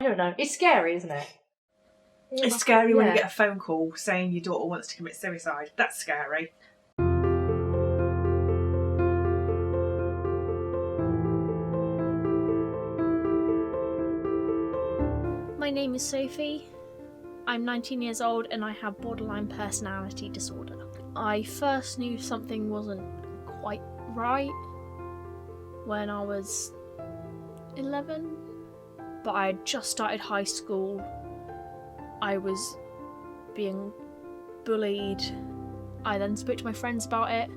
I don't know. It's scary, isn't it? It's scary when you get a phone call saying your daughter wants to commit suicide. That's scary. My name is Sophie. I'm 19 years old and I have borderline personality disorder. I first knew something wasn't quite right when I was 11, but I had just started high school. I was being bullied. I then spoke to my friends about it,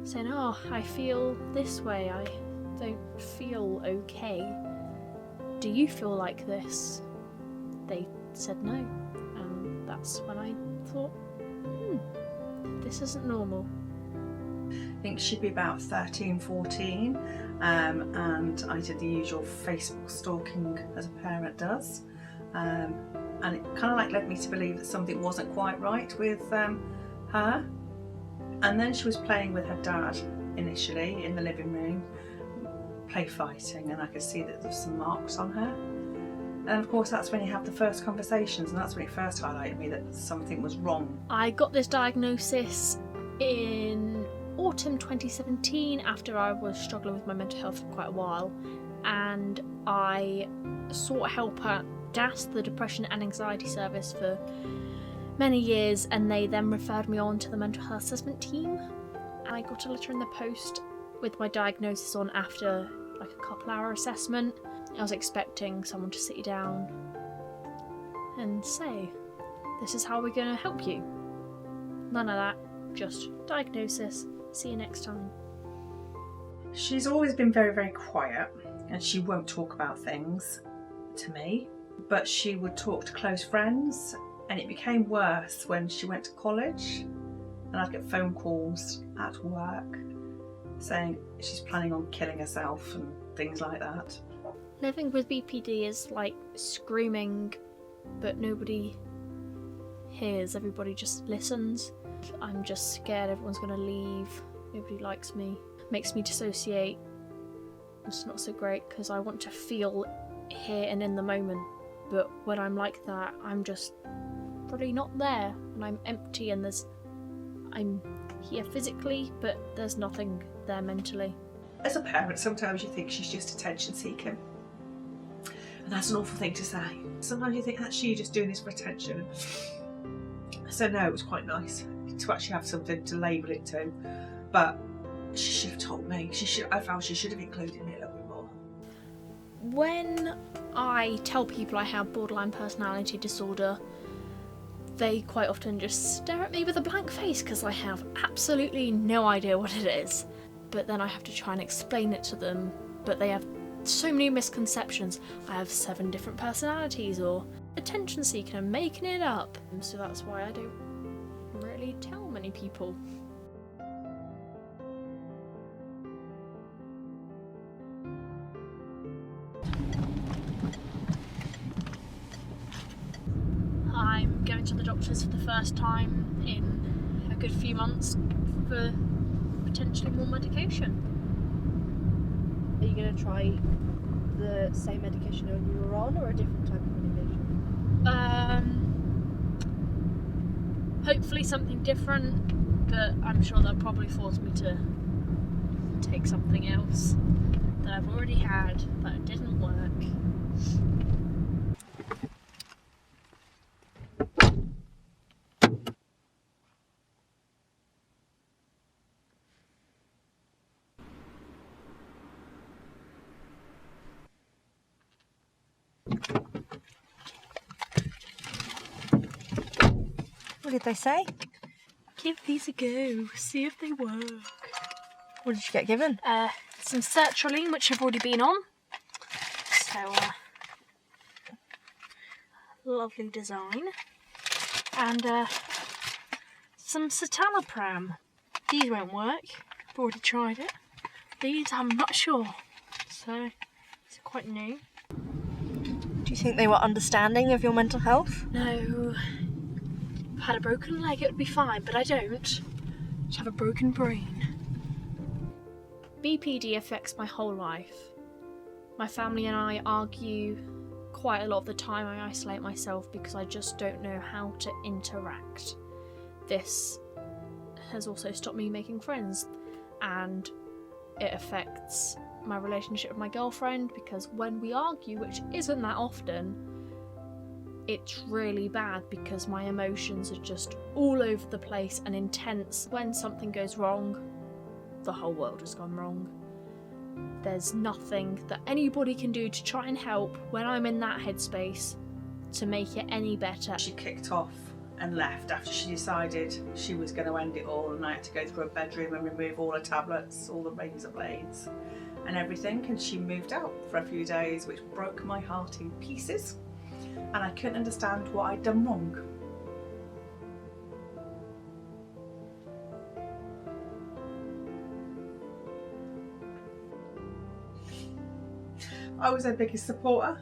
saying, "Oh, I feel this way, I don't feel okay. Do you feel like this?" They said no, and that's when I thought, this isn't normal. I think she'd be about 13, 14, and I did the usual Facebook stalking as a parent does, and it kind of like led me to believe that something wasn't quite right with her. And then she was playing with her dad initially in the living room, play fighting, and I could see that there was some marks on her. And of course that's when you have the first conversations, and that's when it first highlighted me that something was wrong. I got this diagnosis in autumn 2017 after I was struggling with my mental health for quite a while, and I sought help at DAS, the Depression and Anxiety Service, for many years, and they then referred me on to the mental health assessment team. I got a letter in the post with my diagnosis on after like a couple-hour assessment. I was expecting someone to sit you down and say, "This is how we're going to help you." None of that, just diagnosis, see you next time. She's always been very, very quiet, and she won't talk about things to me, but she would talk to close friends, and it became worse when she went to college, and I'd get phone calls at work saying she's planning on killing herself and things like that. Living with BPD is like screaming, but nobody hears, everybody just listens. I'm just scared everyone's going to leave, nobody likes me, makes me dissociate. It's not so great because I want to feel here and in the moment, but when I'm like that, I'm just really not there, and I'm empty, and I'm here physically, but there's nothing there mentally. As a parent, sometimes you think she's just attention seeking, and that's an awful thing to say. Sometimes you think, that's she just doing this for attention. So no, it was quite nice to actually have something to label it to, but she should have told me. I felt she should have included me a little bit more. When I tell people I have borderline personality disorder, they quite often just stare at me with a blank face because I have absolutely no idea what it is. But then I have to try and explain it to them, but they have so many misconceptions. I have 7 different personalities, or attention seeking and making it up. So that's why I don't really tell many people. I'm going to the doctors for the first time in a good few months for potentially more medication. Are you going to try the same medication you were on, or a different type of medication? Hopefully something different, but I'm sure they'll probably force me to take something else that I've already had that didn't work. What did they say? Give these a go, see if they work. What did you get given? Some sertraline, which I've already been on. So, lovely design. And some citalopram. These won't work. I've already tried it. These, I'm not sure. So, it's quite new. Do you think they were understanding of your mental health? No. If I had a broken leg, it would be fine, but I don't. I just have a broken brain. BPD affects my whole life. My family and I argue quite quite a lot of the time I isolate myself because I just don't know how to interact. This has also stopped me making friends, and it affects my relationship with my girlfriend because when we argue, which isn't that often, it's really bad because my emotions are just all over the place and intense. When something goes wrong, the whole world has gone wrong. There's nothing that anybody can do to try and help when I'm in that headspace to make it any better. She kicked off and left after she decided she was going to end it all, and I had to go through her bedroom and remove all her tablets, all the razor blades and everything, and she moved out for a few days, which broke my heart in pieces, and I couldn't understand what I'd done wrong. I was her biggest supporter,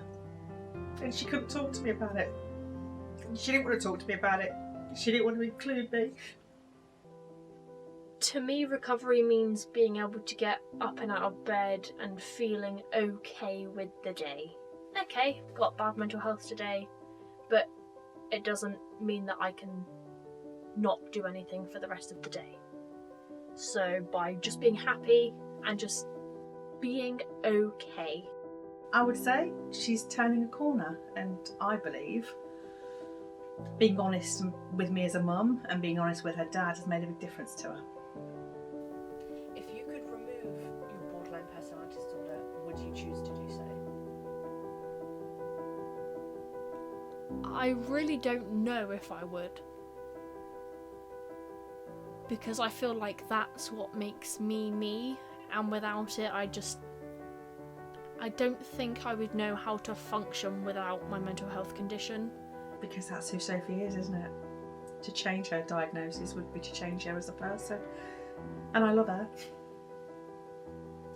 and she couldn't talk to me about it. She didn't want to talk to me about it. She didn't want to include me. To me, recovery means being able to get up and out of bed and feeling okay with the day. Okay, got bad mental health today, but it doesn't mean that I can not do anything for the rest of the day. So by just being happy and just being okay. I would say she's turning a corner, and I believe being honest with me as a mum and being honest with her dad has made a big difference to her. If you could remove your borderline personality disorder, would you choose to do so? I really don't know if I would. Because I feel like that's what makes me me, and without it I don't think I would know how to function without my mental health condition. Because that's who Sophie is, isn't it? To change her diagnosis would be to change her as a person. And I love her.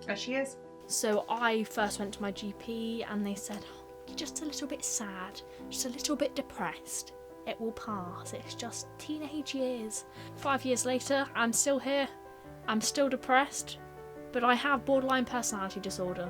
As she is. So I first went to my GP and they said, oh, you're just a little bit sad, just a little bit depressed. It will pass, it's just teenage years. 5 years later, I'm still here. I'm still depressed, but I have borderline personality disorder.